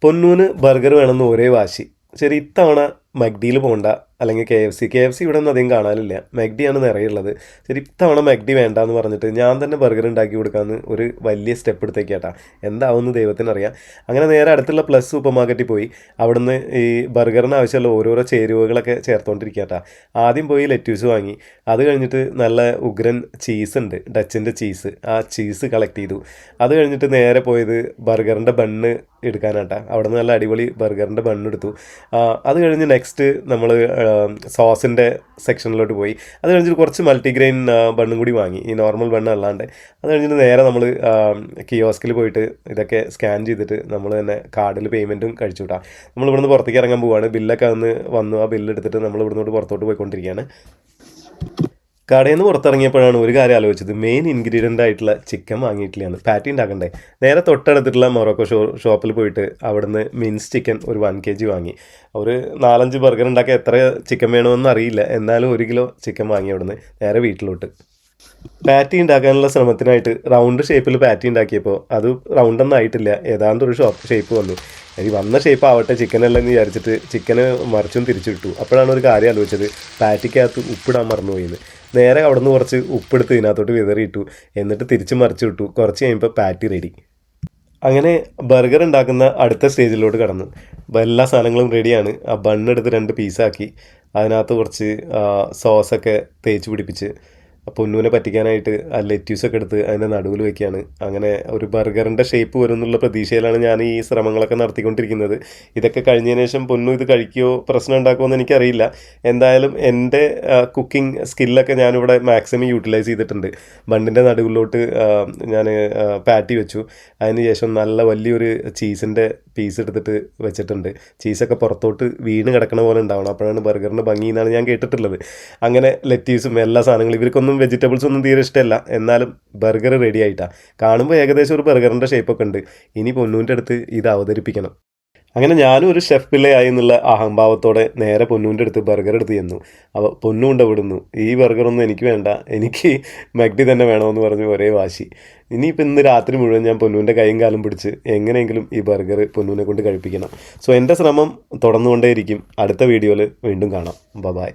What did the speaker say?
പൊന്നൂന് burger വേണമെന്ന് ഒരേ വാശി. ശരി, ഇത്തവണ മക്ഡിയിൽ പോകണ്ട, അല്ലെങ്കിൽ KFC ഇവിടെ ഒന്നും അധികം കാണാനില്ല, മക്ഡിയാണ് നിറയുള്ളത്. ശരി, ഇത്തവണ മക്ഡി വേണ്ടാന്ന് പറഞ്ഞിട്ട് ഞാൻ തന്നെ ബർഗർ ഉണ്ടാക്കി കൊടുക്കാമെന്ന് ഒരു വലിയ സ്റ്റെപ്പ് എടുത്തേക്കാട്ടാ. എന്താവുമെന്ന് ദൈവത്തിനറിയാം. അങ്ങനെ നേരെ അടുത്തുള്ള പ്ലസ് സൂപ്പർ മാർക്കറ്റിൽ പോയി അവിടുന്ന് ഈ ബർഗറിന് ആവശ്യമുള്ള ഓരോരോ ചേരുവകളൊക്കെ ചേർത്തുകൊണ്ടിരിക്കട്ടാ. ആദ്യം പോയി ലെറ്റ്യൂസ് വാങ്ങി. അത് കഴിഞ്ഞിട്ട് നല്ല ഉഗ്രൻ ചീസ് ഉണ്ട്, ഡച്ചിൻ്റെ ചീസ്. ആ ചീസ് കളക്ട് ചെയ്തു. അത് കഴിഞ്ഞിട്ട് നേരെ പോയത് ബർഗറിൻ്റെ ബണ്ണ് എടുക്കാനാട്ടാ. അവിടെ നിന്ന് നല്ല അടിപൊളി ബർഗറിൻ്റെ ബണ്ണെടുത്തു. അത് കഴിഞ്ഞ് നെക്സ്റ്റ് നമ്മൾ സോസിൻ്റെ സെക്ഷനിലോട്ട് പോയി. അത് കഴിഞ്ഞിട്ട് കുറച്ച് മൾട്ടിഗ്രെയിൻ ബണ്ണും കൂടി വാങ്ങി, ഈ നോർമൽ ബണ്ണ് അല്ലാണ്ട്. അത് കഴിഞ്ഞിട്ട് നേരെ നമ്മൾ കിയോസ്കിൽ പോയിട്ട് ഇതൊക്കെ സ്കാൻ ചെയ്തിട്ട് നമ്മൾ തന്നെ കാർഡിൽ പേയ്മെൻറ്റും കഴിച്ചു വിട്ടാം. നമ്മൾ ഇവിടുന്ന് പുറത്തേക്ക് ഇറങ്ങാൻ പോവുകയാണ്. ബില്ലൊക്കെ വന്നു. ആ ബില്ല് എടുത്തിട്ട് നമ്മൾ ഇവിടുന്നോട്ട് പുറത്തോട്ട് പോയിക്കൊണ്ടിരിക്കുകയാണ്. കടയിൽ നിന്ന് പുറത്തിറങ്ങിയപ്പോഴാണ് ഒരു കാര്യം ആലോചിച്ചത്. മെയിൻ ഇൻഗ്രീഡിയൻ്റ് ആയിട്ടുള്ള ചിക്കൻ വാങ്ങിയിട്ടില്ലാന്ന്. പാറ്റി ഉണ്ടാക്കണ്ടേ. നേരെ തൊട്ടടുത്തിട്ടുള്ള മൊറോക്കോ ഷോപ്പിൽ പോയിട്ട് അവിടുന്ന് മിൻസ് ചിക്കൻ ഒരു 1 kg വാങ്ങി. ഒരു 4-5 ബർഗർ ഉണ്ടാക്കിയ എത്ര ചിക്കൻ വേണമെന്ന് അറിയില്ല, എന്നാലും 1 കിലോ ചിക്കൻ വാങ്ങി അവിടുന്ന് നേരെ വീട്ടിലോട്ട്. പാറ്റി ഉണ്ടാക്കാനുള്ള ശ്രമത്തിനായിട്ട് റൗണ്ട് ഷേപ്പിൽ പാറ്റി ഉണ്ടാക്കിയപ്പോൾ അത് റൗണ്ടൊന്നും ആയിട്ടില്ല, ഏതാണ്ട് ഒരു ഷേപ്പ് വന്നു. ഈ വന്ന ഷേപ്പ് ആവട്ടെ ചിക്കനെല്ലാം എന്ന് വിചാരിച്ചിട്ട് ചിക്കന് മറിച്ചും തിരിച്ചിട്ടു. അപ്പോഴാണ് ഒരു കാര്യം ആലോചിച്ചത്, പാറ്റിക്കകത്ത് ഉപ്പിടാൻ മറന്നുപോയിന്ന്. നേരെ അവിടെ നിന്ന് കുറച്ച് ഉപ്പെടുത്ത് ഇതിനകത്തോട്ട് വിതറിയിട്ടു. എന്നിട്ട് തിരിച്ച് മറിച്ചു വിട്ടു. കുറച്ച് കഴിയുമ്പോൾ പാറ്റി റെഡി. അങ്ങനെ ബർഗർ ഉണ്ടാക്കുന്ന അടുത്ത സ്റ്റേജിലോട്ട് കടന്നു. എല്ലാ സാധനങ്ങളും റെഡിയാണ്. ആ ബണ്ണെടുത്ത് 2 പീസാക്കി അതിനകത്ത് കുറച്ച് സോസൊക്കെ തേച്ച് പിടിപ്പിച്ച് പൊന്നൂനെ പറ്റിക്കാനായിട്ട് ആ ലെറ്റ്യൂസൊക്കെ എടുത്ത് അതിൻ്റെ നടുവിൽ വയ്ക്കുകയാണ്. അങ്ങനെ ഒരു ബർഗറിൻ്റെ ഷേപ്പ് വരും എന്നുള്ള പ്രതീക്ഷയിലാണ് ഞാൻ ഈ ശ്രമങ്ങളൊക്കെ നടത്തിക്കൊണ്ടിരിക്കുന്നത്. ഇതൊക്കെ കഴിഞ്ഞതിന് ശേഷം പൊന്നു ഇത് കഴിക്കുകയോ പ്രശ്നം ഉണ്ടാക്കുമോ എന്ന് എനിക്കറിയില്ല. എന്തായാലും എൻ്റെ കുക്കിംഗ് സ്കില്ലൊക്കെ ഞാനിവിടെ മാക്സിമം യൂട്ടിലൈസ് ചെയ്തിട്ടുണ്ട്. ബണ്ണിൻ്റെ നടുവിലോട്ട് ഞാൻ പാറ്റി വെച്ചു. അതിന് ശേഷം നല്ല വലിയൊരു ചീസിൻ്റെ പീസ് എടുത്തിട്ട് വെച്ചിട്ടുണ്ട്. ചീസൊക്കെ പുറത്തോട്ട് വീണ് കിടക്കണ പോലെ ഉണ്ടാവണം, അപ്പോഴാണ് ബർഗറിൻ്റെ ഭംഗി എന്നാണ് ഞാൻ കേട്ടിട്ടുള്ളത്. അങ്ങനെ ലെറ്റ്യൂസും എല്ലാ സാധനങ്ങളും, ഇവർക്കൊന്നും വെജിറ്റബിൾസ് ഒന്നും തീരെ ഇഷ്ടമല്ല, എന്നാലും ബർഗർ റെഡി ആയിട്ടാണ്. കാണുമ്പോൾ ഏകദേശം ഒരു ബർഗറിൻ്റെ ഷേപ്പൊക്കെ ഉണ്ട്. ഇനി പൊന്നൂൻ്റെ അടുത്ത് ഇത് അവതരിപ്പിക്കണം. അങ്ങനെ ഞാനും ഒരു ഷെഫ് പിള്ളയായി എന്നുള്ള അഹംഭാവത്തോടെ നേരെ പൊന്നൂൻ്റെ അടുത്ത് ബർഗർ എടുത്ത് ചെന്നു. അപ്പോൾ പൊന്നുകൊണ്ട് വിടുന്നു, ഈ ബർഗറൊന്നും എനിക്ക് വേണ്ട, എനിക്ക് മക്ഡി തന്നെ വേണമെന്ന് പറഞ്ഞ് ഒരേ വാശി. ഇനിയിപ്പോൾ ഇന്ന് രാത്രി മുഴുവൻ ഞാൻ പൊന്നൂൻ്റെ കൈയും കാലും പിടിച്ച് എങ്ങനെയെങ്കിലും ഈ ബർഗർ പൊന്നൂനെ കൊണ്ട് കഴിപ്പിക്കണം. സോ എൻ്റെ ശ്രമം തുടർന്നുകൊണ്ടേയിരിക്കും. അടുത്ത വീഡിയോയിൽ വീണ്ടും കാണാം. ബൈ.